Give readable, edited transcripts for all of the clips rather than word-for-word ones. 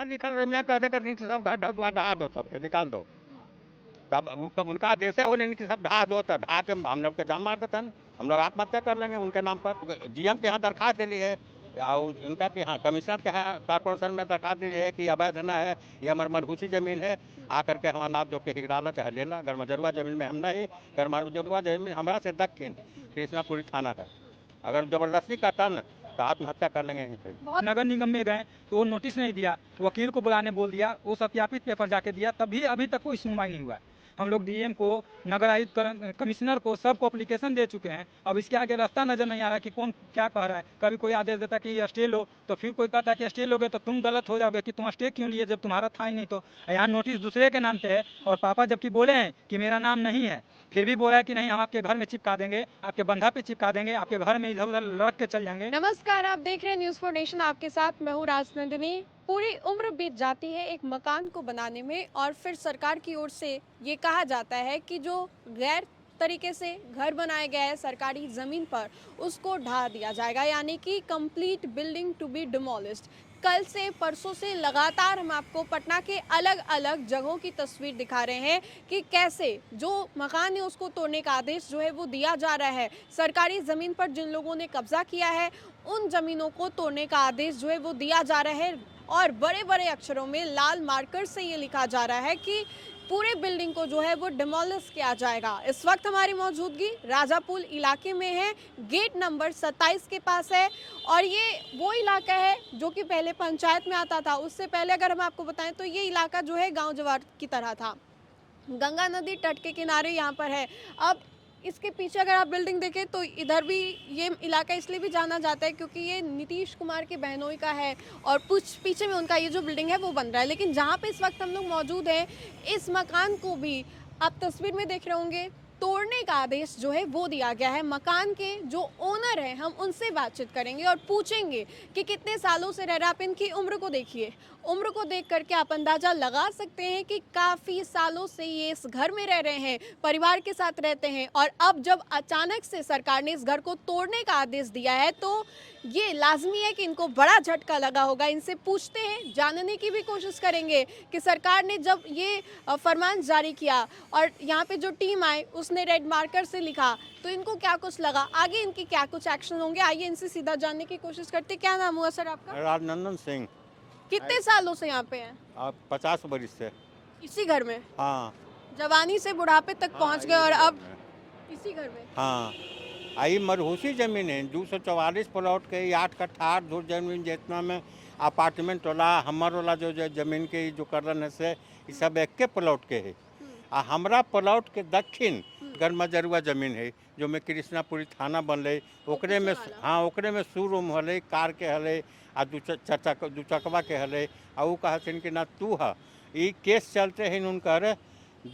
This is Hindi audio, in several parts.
निकल रहे, मैं कहते कर नहीं सब ढा दो, सब निकाल दो। तब उनका आदेश है, वो नहीं कि सब ढा दो, तो ढा के हम लोग के जान मार देते हैं, हम लोग आत्महत्या कर लेंगे उनके नाम पर। जीएम के यहाँ दरखास्त दिली है, और उनका के यहाँ कमिश्नर के यहाँ कॉर्पोरेशन में दरखास्त दी है कि अवैध ना है, ये हमारी मरघूसी जमीन है, आकर के हमारा नाम जो के हिराला चाहे लेना। गरमजरुआ जमीन में हम नहीं, गरमजरुआ जमीन हमारा से दक्षिण कृष्णापुरी थाना है। अगर जबरदस्ती करता ना तो आत्महत्या कर लेंगे यहीं पे। नगर निगम में गए तो वो नोटिस नहीं दिया, वकील को बुलाने बोल दिया, वो सत्यापित पेपर जाके दिया, तभी अभी तक कोई सुनवाई नहीं हुआ है। हम लोग डीएम को, नगर आयुक्त, कमिश्नर को, सबको एप्लीकेशन दे चुके हैं। अब इसके आगे रास्ता नजर नहीं आ रहा कि कौन क्या कह रहा है। कभी कोई आदेश देता है कि ये स्टे लो, तो फिर कोई कहता है कि स्टे लोगे तो तुम गलत हो जाओगे कि तुम स्टे क्यों लिए जब तुम्हारा था ही नहीं। तो यहाँ नोटिस दूसरे के नाम पे है, और पापा जबकि बोले हैं कि मेरा नाम नहीं है, फिर भी बोला है कि नहीं हम आपके घर में चिपका देंगे, आपके बंधा पे चिपका देंगे, आपके घर में इधर उधर लड़क के चल जाएंगे। नमस्कार, आप देख रहे हैं न्यूज़ 4 नेशन। आपके साथ मैं हूँ राजनंदिनी। पूरी उम्र बीत जाती है एक मकान को बनाने में, और फिर सरकार की ओर से ये कहा जाता है कि जो गैर तरीके से घर बनाया गया है सरकारी ज़मीन पर, उसको ढा दिया जाएगा, यानी कि complete building to be demolished. कल से परसों से लगातार हम आपको पटना के अलग अलग जगहों की तस्वीर दिखा रहे हैं कि कैसे जो मकान है उसको तोड़ने का आदेश जो है वो दिया जा रहा है। सरकारी ज़मीन पर जिन लोगों ने कब्जा किया है उन ज़मीनों को तोड़ने का आदेश जो है वो दिया जा रहा है, और बड़े बड़े अक्षरों में लाल मार्कर से ये लिखा जा रहा है कि पूरे बिल्डिंग को जो है वो डिमोलिश किया जाएगा। इस वक्त हमारी मौजूदगी राजापुल इलाके में है, गेट नंबर 27 के पास है, और ये वो इलाका है जो कि पहले पंचायत में आता था। उससे पहले अगर हम आपको बताएं तो ये इलाका जो है गांव जवार की तरह था, गंगा नदी तट के किनारे यहाँ पर है। अब इसके पीछे अगर आप बिल्डिंग देखें तो इधर भी ये इलाका इसलिए भी जाना जाता है क्योंकि ये नीतीश कुमार के बहनोई का है, और कुछ पीछे में उनका ये जो बिल्डिंग है वो बन रहा है। लेकिन जहाँ पे इस वक्त हम लोग मौजूद हैं, इस मकान को भी आप तस्वीर में देख रहे होंगे, तोड़ने का आदेश जो है वो दिया गया है। मकान के जो ओनर हैं हम उनसे बातचीत करेंगे और पूछेंगे कि कितने सालों से रह रहे। आप इनकी उम्र को देखिए, उम्र को देख करके आप अंदाजा लगा सकते हैं कि काफ़ी सालों से ये इस घर में रह रहे हैं, परिवार के साथ रहते हैं, और अब जब अचानक से सरकार ने इस घर को तोड़ने का आदेश दिया है तो ये लाजमी है कि इनको बड़ा झटका लगा होगा। इनसे पूछते हैं, जानने की भी कोशिश करेंगे कि सरकार ने जब ये फरमान जारी किया और यहाँ पे जो टीम आई उसने रेड मार्कर से लिखा तो इनको क्या कुछ लगा, आगे इनकी क्या कुछ एक्शन होंगे। आइए इनसे सीधा जानने की कोशिश करते। क्या नाम हुआ सर आपका? राजनंदन सिंह। कितने सालों से यहाँ पे हैं? आप 50 बरिस से। इसी घर में? हाँ। जवानी से बुढ़ापे तक पहुँच गए और अब इसी घर में? हाँ, आई मरघूसी जमीन है, 244 प्लॉट के 8 कट्ठा 8 धुर जमीन जितना में अपार्टमेंट वाला हमर वाला जो जमीन के जो करन है से ये सब एक के प्लॉट के है। आ हमरा प्लॉट के दक्षिण गरमजरुआ जमीन है जो में कृष्णापुरी थाना बनले, ओकरे में हाँ ओकरे में शोरूम हले, कार के हले, आ दू चकवा के हले। आ ऊ कहथिन कि ना तू है ये केस चलते हैं उनकर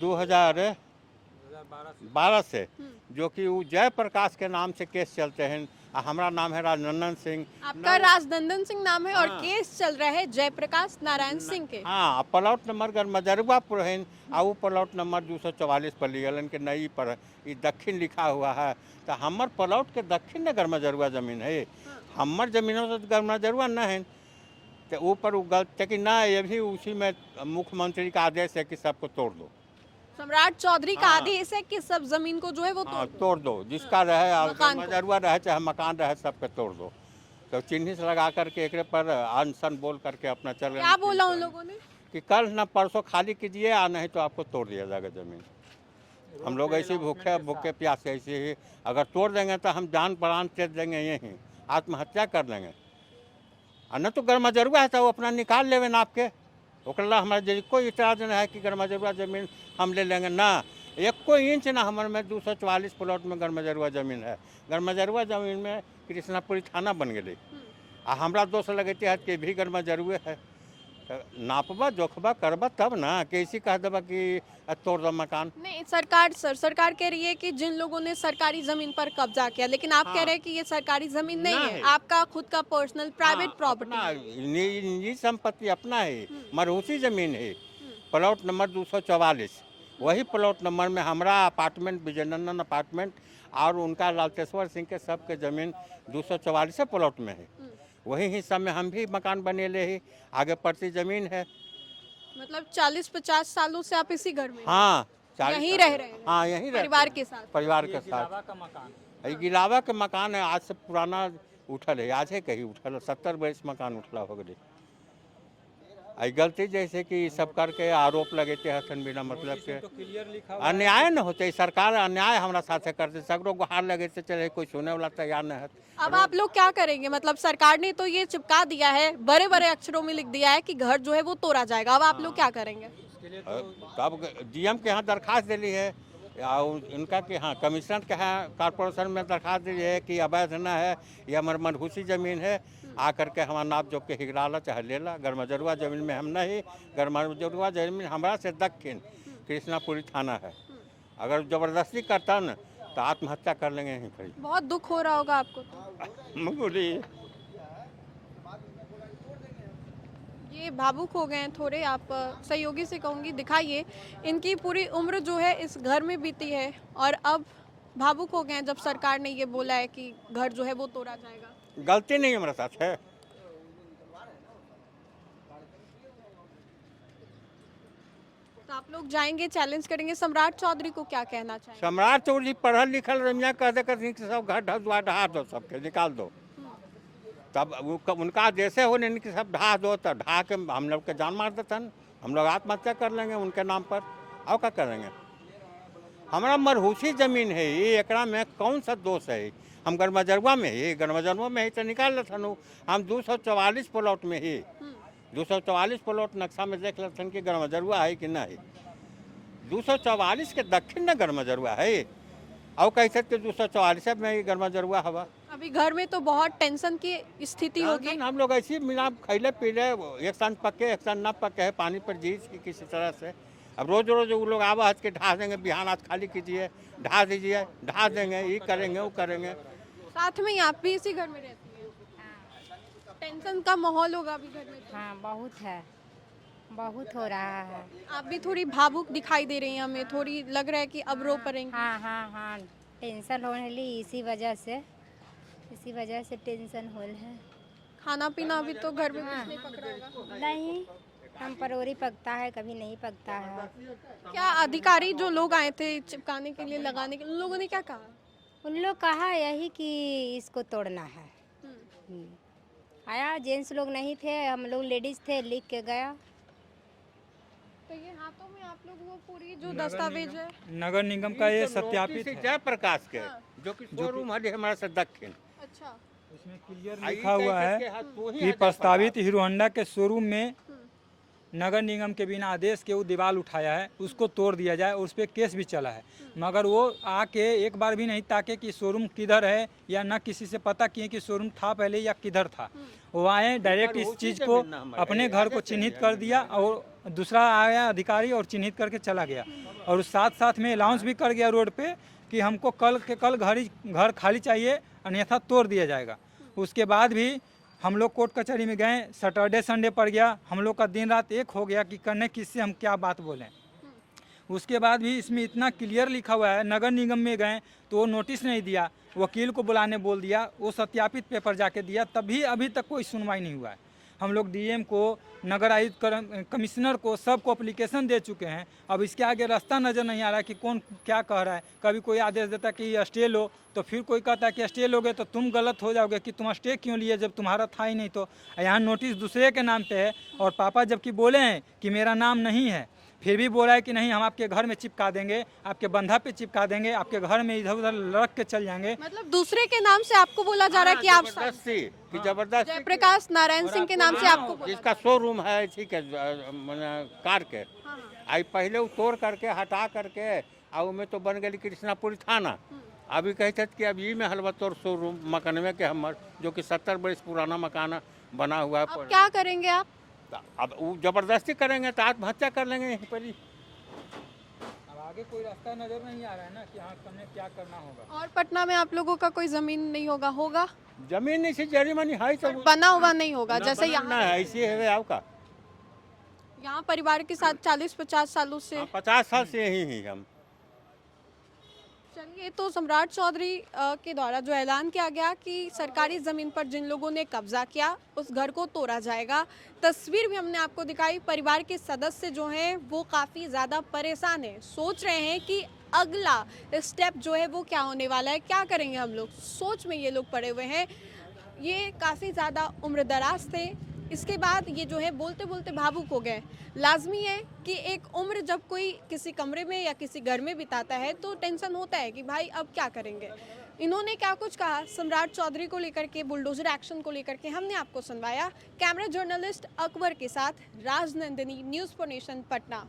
2012 से, जो कि वो जयप्रकाश के नाम से केस चलते हैं। हमारा नाम है राजनंदन सिंह। आपका राजनंदन सिंह नाम है और केस चल रहा है जयप्रकाश नारायण सिंह के। हाँ, प्लॉट नंबर गरमजरुआपुर है, वो प्लॉट नंबर 244 पर लिखल के नई पर ये दक्षिण लिखा हुआ है। तो हमार प्लॉट के दक्षिण ने गरमजरुआ जमीन है, हमार जमीनों से गरमजरुआ न है। तो ऊपर गलत कि ना, ये भी उसी में मुख्यमंत्री का आदेश है कि सबको तोड़ दो। सम्राट चौधरी का आदेश है कि सब जमीन को जो है वो तोड़ दो, जिसका रहे गरमजरुआ रहे चाहे मकान रहे सबके तोड़ दो। तो चिन्हित लगा करके एक पर अनशन बोल करके अपना चल। क्या बोला उन लोगों ने? कि कल न परसों खाली कीजिए, आ नहीं तो आपको तोड़ दिया जाएगा जमीन। हम लोग ऐसे भूखे प्यासे ऐसे ही अगर तोड़ देंगे तो हम जान प्राण तेज देंगे, यहीं आत्महत्या कर लेंगे। और न तो गरमजरुआ है तो वो अपना निकाल लेवे नाप के, ओकरा हमारे कोई इतराज नहीं है कि गरमजरुआ जमीन हम ले लेंगे ना। 1 इंच ना हमारे में 244 प्लॉट में गरमजरुआ जमीन है। गरमजरुआ जमीन में कृष्णापुरी थाना बन गई। आ हमरा दोस्त लगते है कि भी गरमजरुए है। नापबा जोखबा करबा तब ना, कैसी कह देबा कि तोड़ दो मकान। नहीं, सरकार कह रही है कि जिन लोगों ने सरकारी जमीन पर कब्जा किया, लेकिन आप कह रहे हैं कि ये सरकारी जमीन नहीं है, आपका खुद का पर्सनल प्राइवेट प्रॉपर्टी, निजी संपत्ति अपना है, मरघूसी जमीन है। प्लॉट नंबर 244, वही प्लॉट नंबर में हमारा अपार्टमेंट विजयनंदन अपार्टमेंट और उनका लालतेश्वर सिंह के सबके जमीन 244 प्लॉट में है। वही हिस्सा में हम भी मकान बनेले ही, आगे पड़ती जमीन है। मतलब 40-50 सालों से आप इसी घर में हैं? हाँ 40 यहीं साल। रह रहे हैं? हाँ यहीं रहते परिवार हैं। के साथ? परिवार के साथ। का मकान ये गिलावा के मकान है, आज से पुराना उठल है, आज है कहीं उठल 70 बरस मकान उठला हो गए। आई गलती जैसे कि सब करके आरोप लगेते हसन बिना मतलब के, तो क्लियर लिखा अन्याय न होते। सरकार अन्याय हमारा साथे करते, सगरों गुहार लगेते चले, कोई सुने वाला तैयार न है। अब आप लोग क्या करेंगे? मतलब सरकार ने तो ये चिपका दिया है, बड़े बड़े अक्षरों में लिख दिया है कि घर जो है वो तोड़ा जाएगा। अब आप लोग क्या करेंगे? तब डीएम के यहाँ दरखास्त दिली है, या उनका के यहाँ कमिश्नर के यहाँ कॉर्पोरेशन में दरखास्त दी है कि अवैध न है, यह हमारी मनहूसी ज़मीन है, आकर के हमारा नाप जोक के हिगराला चाहे लेला। गरमजरुआ ज़मीन में हम नहीं, गरमजरुआ ज़मीन हमारा से दक्षिण कृष्णापुरी थाना है। अगर ज़बरदस्ती करता न तो आत्महत्या कर लेंगे यहीं पर। बहुत दुख हो रहा होगा आपको तो। बोलिए। ये भावुक हो गए हैं थोड़े, आप सहयोगी से कहूँगी दिखाइए। इनकी पूरी उम्र जो है इस घर में बीती है और अब भावुक हो गए हैं जब सरकार ने ये बोला है कि घर जो है वो तोड़ा जाएगा। गलती नहीं हमारे साथ है। तो आप लोग जाएंगे, चैलेंज करेंगे। सम्राट चौधरी को क्या कहना चाहेंगे? सम्राट चौधरी पढ़ल लिखल रमिया कह दे कर सब घर ढसवा ढहा दो, सबके निकाल दो। तब उनका जैसे हो नहीं कि सब ढहा दो, तो ढहा के हम लोग के जान मार देतन, हम लोग आत्महत्या कर लेंगे उनके नाम पर। और क्या करेंगे? हमारा मरहूसी जमीन है ये, एकरा में कौन सा दोष है? हम गरमजरुआ में ही, गरमजरुआ में ही तो निकाल लेथन। हम 244 प्लॉट में ही, 244 प्लॉट नक्शा में देख लेथन कि गरमजरुआ है कि नहीं। 244 के दक्षिण न गरमजरुआ है, और कैसे कि 244 में ही गरमजरुआ हवा। अभी घर में तो बहुत टेंशन की स्थिति होगी। हम लोग ऐसी बिना खैले पीले, एक सान पके एक सान ना पके है, पानी पर जी किसी तरह से। अब रोज रोज वो लोग आवा हज के ढा देंगे, बिहान आज खाली कीजिए, ढा दीजिए, ढा देंगे, ये करेंगे वो करेंगे। साथ में ही आप भी इसी घर में रहती हैं? टेंशन का माहौल होगा अभी घर में तो। हाँ बहुत है, बहुत हो रहा है। आप भी थोड़ी भावुक दिखाई दे रही हैं, हमें थोड़ी लग रहा है कि अब रो पड़ेंगी। हाँ हाँ हाँ, टेंशन होने ली इसी वजह से टेंशन होल है। खाना पीना अभी तो घर में कुछ नहीं पक रहा होगा। नहीं, हम परोरी पकता है, कभी नहीं पकता है। क्या अधिकारी जो लोग आए थे चिपकाने के लिए, लगाने के लिए, उन लोगों ने क्या कहा? उन लोग कहा यही कि इसको तोड़ना है। आया, जेंट्स लोग नहीं थे, हम लोग लेडीज थे, लिख के गया। तो ये हाथों में आप लोग वो पूरी जो दस्तावेज है, नगर निगम का ये सत्यापित है। जयप्रकाश के जो कि शोरूम है हमारे से दक्षिण, अच्छा उसमें क्लियर लिखा हुआ है कि प्रस्तावित हीरो होंडा के शोरूम में नगर निगम के बिना आदेश के वो दीवार उठाया है, उसको तोड़ दिया जाए, और उस पर केस भी चला है। मगर वो आके एक बार भी नहीं ताके कि शोरूम किधर है, या ना किसी से पता किए कि शोरूम था पहले या किधर था। वो आए डायरेक्ट इस चीज़ को अपने घर को चिन्हित कर दिया, और दूसरा आया अधिकारी और चिन्हित करके चला गया, और साथ साथ में अलाउंस भी कर गया रोड पे कि हमको कल के कल घर खाली चाहिए, अन्यथा तोड़ दिया जाएगा। उसके बाद भी हम लोग कोर्ट कचहरी में गए, सैटरडे संडे पड़ गया, हम लोग का दिन रात एक हो गया कि करने किससे हम क्या बात बोलें। उसके बाद भी इसमें इतना क्लियर लिखा हुआ है, नगर निगम में गए तो वो नोटिस नहीं दिया, वकील को बुलाने बोल दिया, वो सत्यापित पेपर जाके दिया, तब भी अभी तक कोई सुनवाई नहीं हुआ है। हम लोग डीएम को, नगर आयुक्त कमिश्नर को, सबको एप्लीकेशन दे चुके हैं। अब इसके आगे रास्ता नज़र नहीं आ रहा है कि कौन क्या कह रहा है। कभी कोई आदेश देता है कि स्टे लो, तो फिर कोई कहता है कि स्टे लोगे तो तुम गलत हो जाओगे कि तुम स्टे क्यों लिए जब तुम्हारा था ही नहीं। तो यहाँ नोटिस दूसरे के नाम पे है, और पापा जबकि बोले हैं कि मेरा नाम नहीं है, फिर भी बोला है कि नहीं हम आपके घर में चिपका देंगे, आपके बंधा पे चिपका देंगे, आपके घर में इधर उधर लड़क के चल जाएंगे। मतलब दूसरे के नाम से आपको बोला जा रहा है कि आप जबरदस्त जयप्रकाश नारायण सिंह के नाम से आपको बोला जिसका शोरूम है इसी के कार के, आई पहले वो तोड़ करके हटा करके और में तो बन गई कृष्णापुरी थाना। अभी कहते कि अब ये में हलवतौर शोरूम मकानवे के हमर जो कि 70 बरस पुराना मकान बना हुआ है। अब क्या करेंगे आप? अब वो जबरदस्ती करेंगे तो आत्महत्या कर लेंगे यहीं पर ही। अब आगे कोई रास्ता नजर नहीं आ रहा है ना कि हाँ हमें क्या करना होगा। और पटना में आप लोगों का कोई जमीन नहीं होगा? होगा जमीन इसी जरीमनी है तो बना हुआ नहीं होगा जैसे यहाँ है, ऐसी है आपका। यहाँ परिवार के साथ 40-50 सालों से 50 साल से यही ही हम। चलिए, तो सम्राट चौधरी के द्वारा जो ऐलान किया गया कि सरकारी ज़मीन पर जिन लोगों ने कब्जा किया उस घर को तोड़ा जाएगा। तस्वीर भी हमने आपको दिखाई। परिवार के सदस्य जो हैं वो काफ़ी ज़्यादा परेशान हैं, सोच रहे हैं कि अगला स्टेप जो है वो क्या होने वाला है, क्या करेंगे हम लोग, सोच में ये लोग पड़े हुए हैं। ये काफ़ी ज़्यादा उम्रदराज थे, इसके बाद ये जो है बोलते बोलते भावुक हो गए। लाजमी है कि एक उम्र जब कोई किसी कमरे में या किसी घर में बिताता है तो टेंशन होता है कि भाई अब क्या करेंगे। इन्होंने क्या कुछ कहा सम्राट चौधरी को लेकर के, बुलडोजर एक्शन को लेकर के, हमने आपको सुनवाया। कैमरा जर्नलिस्ट अकबर के साथ Rajnandini, news for nation, Patna.